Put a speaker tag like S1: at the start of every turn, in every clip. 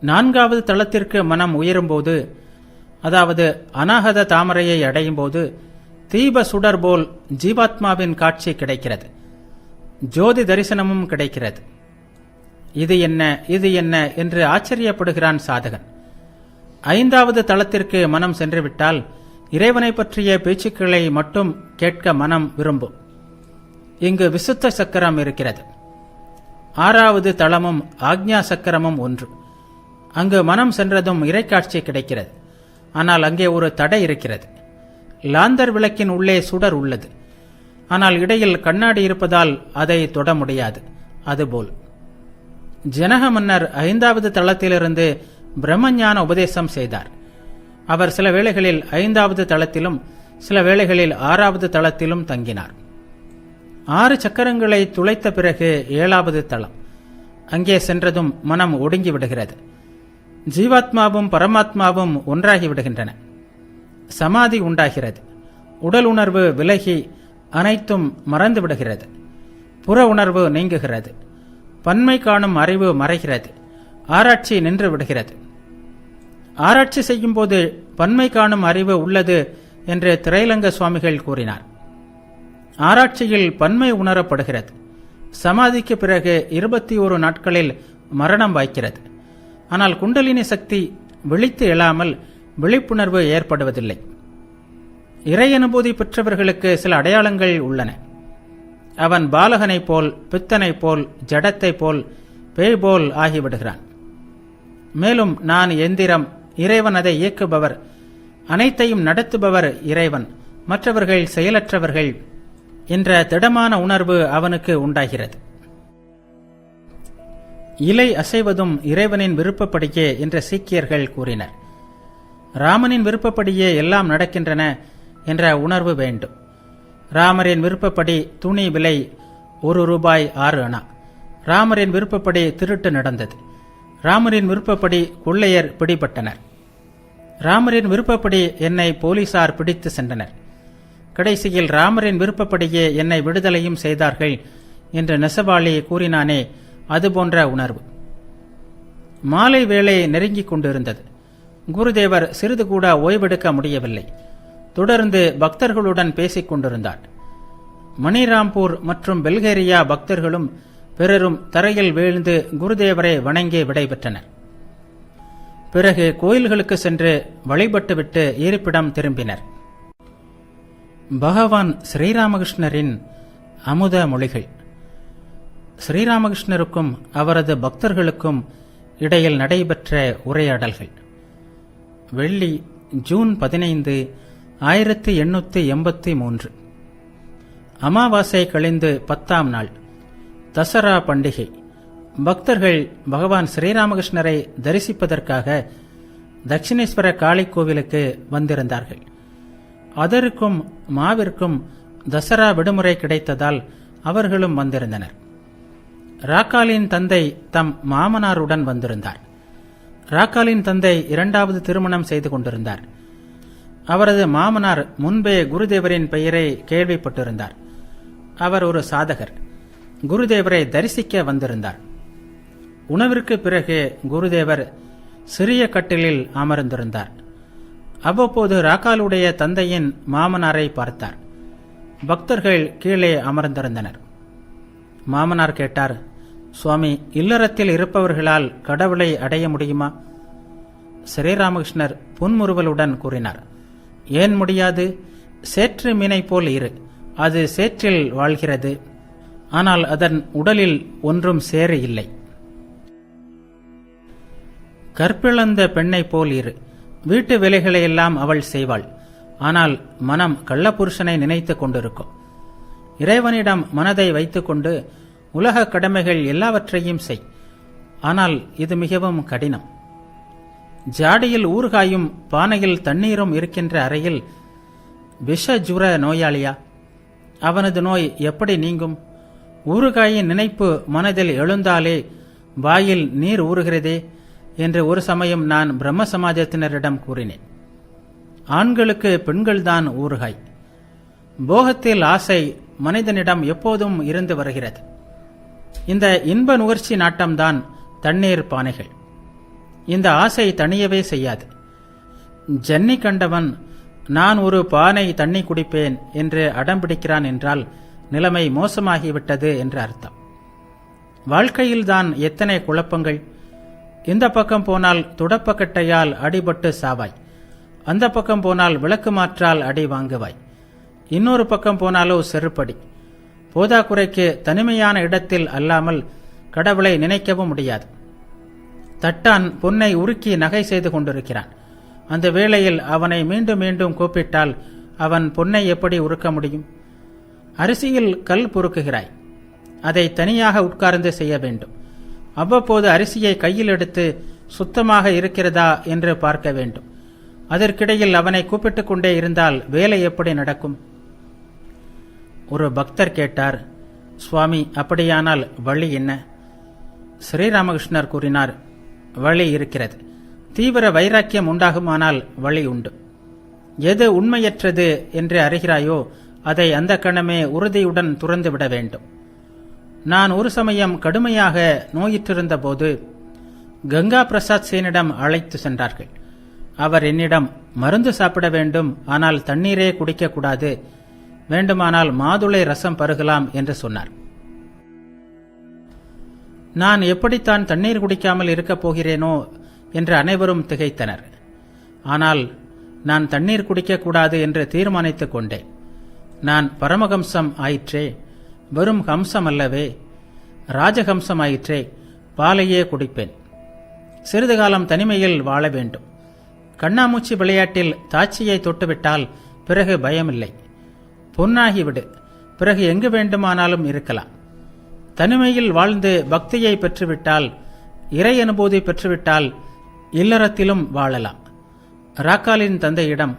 S1: 4வது தளத்திற்கு மனம் உயரும்போது, அதாவது அநாகத தாமரையை அடையும் போது தீப சுடர் போல் ஜீவாத்மாவின் காட்சி கிடைக்கிறது, ஜோதி தரிசனமும் கிடைக்கிறது. இது என்ன, இது என்ன என்று ஆச்சரியப்படுகிறான் சாதகன். 5வது தளத்திற்கு மனம் சென்றுவிட்டால் இறைவனை பற்றிய பேச்சுக்களை மட்டும் கேட்க மனம் விரும்பும். இங்கு விசுத்த சக்கரம் இருக்கிறது. 6வது தளமும் ஆக்ஞா சக்கரமும் ஒன்று. அங்கு மனம் சென்றதும் இறைக்காட்சி கிடைக்கிறது. ஆனால் அங்கே ஒரு தடை இருக்கிறது. லாந்தர் விளக்கின் உள்ளே சுடர் உள்ளது. ஆனால் இடையில் கண்ணாடி இருப்பதால் அதை தொட முடியாது. அதுபோல் ஜனக மன்னர் 5வது தளத்திலிருந்து பிரம்மஞான உபதேசம் செய்தார். அவர் சில வேளைகளில் 5வது தளத்திலும் சில வேளைகளில் 6வது தளத்திலும் தங்கினார். 6 சக்கரங்களை துளைத்த பிறகு 7வது தளம். அங்கே சென்றதும் மனம் ஒடுங்கி விடுகிறது. ஜீவாத்மாவும் பரமாத்மாவும் ஒன்றாகி விடுகின்றன. சமாதி உண்டாகிறது. உடல் உணர்வு விலகி அனைத்தும் மறந்து விடுகிறது. புற உணர்வு நீங்குகிறது. பன்மை காணும் அறிவு மறைகிறது. ஆராய்ச்சி நின்று விடுகிறது. ஆராய்ச்சி செய்யும் போது பன்மை காணும் அறிவு உள்ளது என்று திரைலங்க சுவாமிகள் கூறினார். ஆராய்ச்சியில் பன்மை உணரப்படுகிறது. சமாதிக்கு பிறகு 21 நாட்களில் மரணம் வாய்க்கிறது. ஆனால் குண்டலினி சக்தி விழித்து எழாமல் விழிப்புணர்வு ஏற்படுவதில்லை. இறை அனுபூதி பெற்றவர்களுக்கு சில அடையாளங்கள் உள்ளன. அவன் பாலகனைப் போல், பித்தனைப் போல், ஜடத்தைப் போல், பேய் போல் ஆகிவிடுகிறான். மேலும் நான் எந்திரம், இறைவன் அதை இயக்குபவர், அனைத்தையும் நடத்துபவர் இறைவன், மற்றவர்கள் செயலற்றவர்கள் என்ற திடமான உணர்வு அவனுக்கு உண்டாகிறது. இலை அசைவதும் இறைவனின் விருப்பப்படியே என்று சீக்கியர்கள் கூறினர். ராமனின் விருப்பப்படியே எல்லாம் நடக்கின்றன என்ற உணர்வு வேண்டும். ராமரின் விருப்பப்படி துணி விலை ரூபாய் 6 அணா. ராமரின் விருப்பப்படி திருட்டு நடந்தது. ராமரின் விருப்பப்படி கொள்ளையர் பிடிபட்டனர். ராமரின் விருப்பப்படி என்னை போலீசார் பிடித்து சென்றனர். கடைசியில் ராமரின் விருப்பப்படியே என்னை விடுதலையும் செய்தார்கள் என்று நெசவாளி கூறினானே, அதுபோன்ற உணர்வு. மாலை வேளை நெருங்கிக் கொண்டிருந்தது. குருதேவர் சிறிது கூட ஓய்வெடுக்க முடியவில்லை. தொடர்ந்து பக்தர்களுடன் பேசிக் கொண்டிருந்தார். மணிராம்பூர் மற்றும் பெல்கேரியா பக்தர்களும் பிறரும் தரையில் வீழ்ந்து குருதேவரை வணங்கி விடைபெற்றனர். பிறகு கோயில்களுக்கு சென்று வழிபட்டுவிட்டு இருப்பிடம் திரும்பினர். பகவான் ஸ்ரீராமகிருஷ்ணரின் அமுத மொழிகள். ஸ்ரீராமகிருஷ்ணருக்கும் அவரது பக்தர்களுக்கும் இடையில் நடைபெற்ற உரையாடல்கள். வெள்ளி, ஜூன் 15, 1883. அமாவாசை கழிந்து 10ஆம் நாள், தசரா பண்டிகை. பக்தர்கள் பகவான் ஸ்ரீராமகிருஷ்ணரை தரிசிப்பதற்காக தட்சிணேஸ்வர காளி கோவிலுக்கு வந்திருந்தார்கள். அதற்கும் மாவிற்கும் தசரா விடுமுறை கிடைத்ததால் அவர்களும் வந்திருந்தனர். ராக்காலின் தந்தை தம் மாமனாருடன் வந்திருந்தார். ராக்காலின் தந்தை 2வது திருமணம் செய்து கொண்டிருந்தார். அவரது மாமனார் முன்பே குருதேவரின் பெயரை கேள்விப்பட்டிருந்தார். அவர் ஒரு சாதகர். குருதேவரை தரிசிக்க வந்திருந்தார். உணவிற்கு பிறகு குருதேவர் சிறிய கட்டிலில் அமர்ந்திருந்தார். அவ்வப்போது ராக்காலுடைய தந்தையின் மாமனாரை பார்த்தார். பக்தர்கள் கீழே அமர்ந்திருந்தனர். மாமனார் கேட்டார், சுவாமி, இல்லறத்தில் இருப்பவர்களால் கடவுளை அடைய முடியுமா? ஸ்ரீராமகிருஷ்ணர் புன்முறுவலுடன் கூறினார், ஏன் முடியாது? சேற்று மீனை போல் இரு. அது சேற்றில் வாழ்கிறது. ஆனால் அதன் உடலில் ஒன்றும் சேறு இல்லை. கற்பிழந்த பெண்ணை போல் இரு. வீட்டு வேலைகளையெல்லாம் அவள் செய்வாள். ஆனால் மனம் கள்ளப்புருஷனை நினைத்துக் கொண்டிருக்கும். இறைவனிடம் மனதை வைத்துக்கொண்டு உலக கடமைகள் எல்லாவற்றையும் செய். ஆனால் இது மிகவும் கடினம். ஜாடியில் ஊறுகாயும் பானையில் தண்ணீரும் இருக்கின்ற அறையில் விஷஜுர நோயாளியா? அவனது நோய் எப்படி நீங்கும்? ஊறுகாயின் நினைப்பு மனதில் எழுந்தாலே வாயில் நீர் ஊறுகிறதே என்று ஒரு சமயம் நான் பிரம்ம சமாஜத்தினரிடம் கூறினேன். ஆண்களுக்கு பெண்கள்தான் ஊறுகாய். போகத்தில் ஆசை மனிதனிடம் எப்போதும் இருந்து வருகிறது. இந்த இன்ப நுகர்ச்சி நாட்டம்தான் தண்ணீர் பானைகள். இந்த ஆசை தணியவே செய்யாது. ஜன்னி கண்டவன் நான் ஒரு பானை தண்ணி குடிப்பேன் என்று அடம்பிடிக்கிறான் என்றால் நிலைமை மோசமாகிவிட்டது என்று அர்த்தம். வாழ்க்கையில்தான் எத்தனை குழப்பங்கள்! இந்த பக்கம் போனால் துடப்பக்கட்டையால் அடிபட்டு சாவாய், அந்த பக்கம் போனால் விளக்கு மாற்றால் அடி வாங்குவாய், இன்னொரு பக்கம் போனாலோ செருப்படி. போதாக்குறைக்கு தனிமையான இடத்தில் அல்லாமல் கடவுளை நினைக்கவும் முடியாது. தட்டான் பொன்னை உருக்கி நகை செய்து கொண்டிருக்கிறான். அந்த வேளையில் அவனை மீண்டும் மீண்டும் கூப்பிட்டால் அவன் பொன்னை எப்படி உருக்க முடியும்? அரிசியில் கல் பொறுக்குகிறாய், அதை தனியாக உட்கார்ந்து செய்ய வேண்டும். அவ்வப்போது அரிசியை கையில் எடுத்து சுத்தமாக இருக்கிறதா என்று பார்க்க வேண்டும். அதற்கிடையில் அவனை கூப்பிட்டுக் கொண்டே இருந்தால் வேலை எப்படி நடக்கும்? ஒரு பக்தர் கேட்டார், சுவாமி, அப்படியானால் வழி என்ன? ஸ்ரீராமகிருஷ்ணர் கூறினார், வழி இருக்கிறது. தீவிர வைராக்கியம் உண்டாகுமானால் வழி உண்டு. எது உண்மையற்றது என்று அறிகிறாயோ அதை அந்த கணமே உறுதியுடன் துறந்து விட வேண்டும். நான் ஒரு சமயம் கடுமையாக நோயிற்றிருந்த போது கங்கா பிரசாத் சேனிடம் அழைத்து சென்றார்கள். அவர் என்னிடம் மருந்து சாப்பிட வேண்டும், ஆனால் தண்ணீரே குடிக்கக்கூடாது, வேண்டுமானால் மாதுளை ரசம் பருகலாம் என்று சொன்னார். நான் எப்படித்தான் தண்ணீர் குடிக்காமல் இருக்கப் போகிறேனோ என்று அனைவரும் திகைத்தனர். ஆனால் நான் தண்ணீர் குடிக்கக்கூடாது என்று தீர்மானித்துக் கொண்டேன். நான் பரமஹம்சம் ஆயிற்றே, வெறும் ஹம்சம் அல்லவே, ராஜஹம்சம் ஆயிற்றே, பாலையே குடிப்பேன். சிறிது காலம் தனிமையில் வாழ வேண்டும். கண்ணாமூச்சி விளையாட்டில் தாட்சியை தொட்டுவிட்டால் பிறகு பயமில்லை. பொன்னாகிவிடு, பிறகு எங்கு வேண்டுமானாலும் இருக்கலாம். தனிமையில் வாழ்ந்து பக்தியை பெற்றுவிட்டால், இறை அனுபூதி பெற்றுவிட்டால் இல்லறத்திலும் வாழலாம். ராக்காலின் தந்தையிடம்,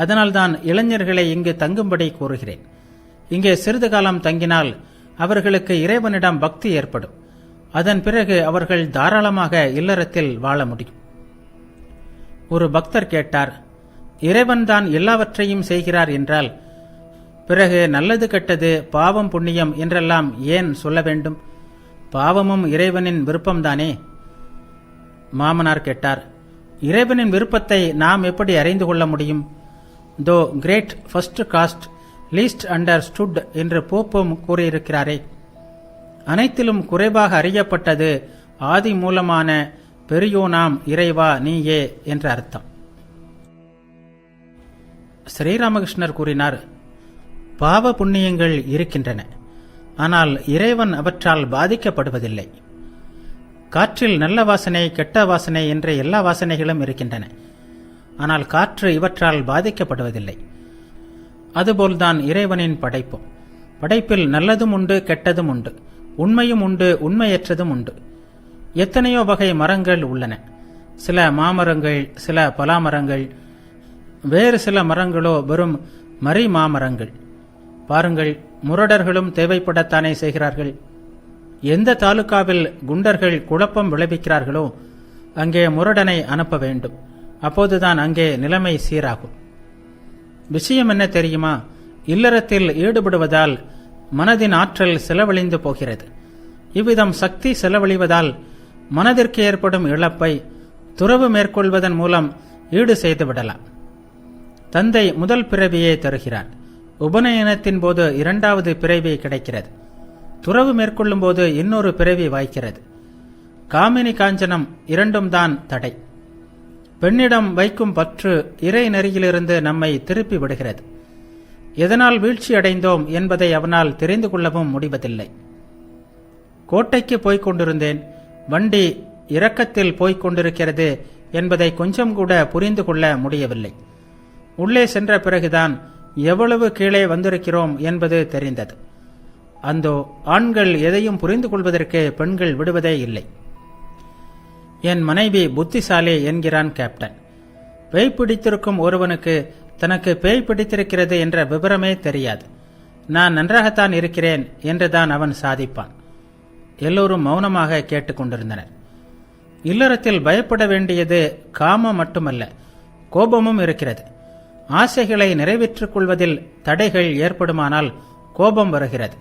S1: அதனால்தான் இளைஞர்களை இங்கு தங்கும்படி கூறுகிறேன். இங்கே சிறிது காலம் தங்கினால் அவர்களுக்கு இறைவனிடம் பக்தி ஏற்படும். அதன் பிறகு அவர்கள் தாராளமாக இல்லறத்தில் வாழ முடியும். ஒரு பக்தர் கேட்டார், இறைவன்தான் எல்லாவற்றையும் செய்கிறார் என்றால் பிறகு நல்லது கெட்டது, பாவம் புண்ணியம் என்றெல்லாம் ஏன் சொல்ல வேண்டும்? பாவமும் இறைவனின் விருப்பம்தானே? மாமனார் கேட்டார், இறைவனின் விருப்பத்தை நாம் எப்படி அறிந்து கொள்ள முடியும்? Though great first cast least understood என்று போப்பும் கூறியிருக்கிறாரே. அனைத்திலும் குறைவாக அறியப்பட்டது ஆதி மூலமான பெரியோனாம் இறைவா நீயே என்ற அர்த்தம். ஸ்ரீராமகிருஷ்ணர் கூறினார், பாவ புண்ணியங்கள் இருக்கின்றன, ஆனால் இறைவன் அவற்றால் பாதிக்கப்படுவதில்லை. காற்றில் நல்ல வாசனை, கெட்ட வாசனை என்ற எல்லா வாசனைகளும் இருக்கின்றன, ஆனால் காற்று இவற்றால் பாதிக்கப்படுவதில்லை. அதுபோல்தான் இறைவனின் படைப்பும். படைப்பில் நல்லதும் உண்டு, கெட்டதும் உண்டு, உண்மையும் உண்டு, உண்மையற்றதும் உண்டு. எத்தனையோ வகை மரங்கள் உள்ளன. சில மாமரங்கள், சில பலாமரங்கள், வேறு சில மரங்களோ வெறும் மரி மாமரங்கள். பாருங்கள், முரடர்களும் தேவைப்படத்தானே செய்கிறார்கள். எந்த தாலுகாவில் குண்டர்கள் குழப்பம் விளைவிக்கிறார்களோ அங்கே முரடனை அனுப்ப வேண்டும். அப்போதுதான் அங்கே நிலைமை சீராகும். விஷயம் என்ன தெரியுமா? இல்லறத்தில் ஈடுபடுவதால் மனதின் ஆற்றல் செலவழிந்து போகிறது. இவ்விதம் சக்தி செலவழிவதால் மனதிற்கு ஏற்படும் இழப்பை துறவு மேற்கொள்வதன் மூலம் ஈடு செய்துவிடலாம். தந்தை முதல் பிறவியை தருகிறார். உபநயனத்தின் போது இரண்டாவது பிறவி கிடைக்கிறது. துறவு மேற்கொள்ளும் போது இன்னொரு பிறவி வாய்க்கிறது. காமினி காஞ்சனம் இரண்டும் தான் தடை. பெண்ணிடம் வைக்கும் பற்று இறை நெறியிலிருந்து நம்மை திருப்பி விடுகிறது. எதனால் வீழ்ச்சி அடைந்தோம் என்பதை அவனால் தெரிந்து கொள்ளவும் முடிவதில்லை. கோட்டைக்கு போய்க் கொண்டிருந்தேன், வண்டி இறக்கத்தில் போய்க் கொண்டிருக்கிறது என்பதை கொஞ்சம் கூட புரிந்து கொள்ள முடியவில்லை. உள்ளே சென்ற பிறகுதான் எவ்வளவு கீழே வந்திருக்கிறோம் என்பது தெரிந்தது. அந்தோ ஆண்கள் எதையும் புரிந்து கொள்வதற்கு பெண்கள் விடுவதே இல்லை. என் மனைவி புத்திசாலி என்கிறான் கேப்டன். பேய் பிடித்திருக்கும் ஒருவனுக்கு தனக்கு பேய் பிடித்திருக்கிறது என்ற விவரமே தெரியாது. நான் நன்றாகத்தான் இருக்கிறேன் என்றுதான் அவன் சாதிப்பான். எல்லோரும் மௌனமாக கேட்டுக்கொண்டிருந்தனர். இல்லறத்தில் பயப்பட வேண்டியது காமம் மட்டுமல்ல, கோபமும் இருக்கிறது. ஆசைகளை நிறைவேற்றிக் கொள்வதில் தடைகள் ஏற்படுமானால் கோபம் வருகிறது.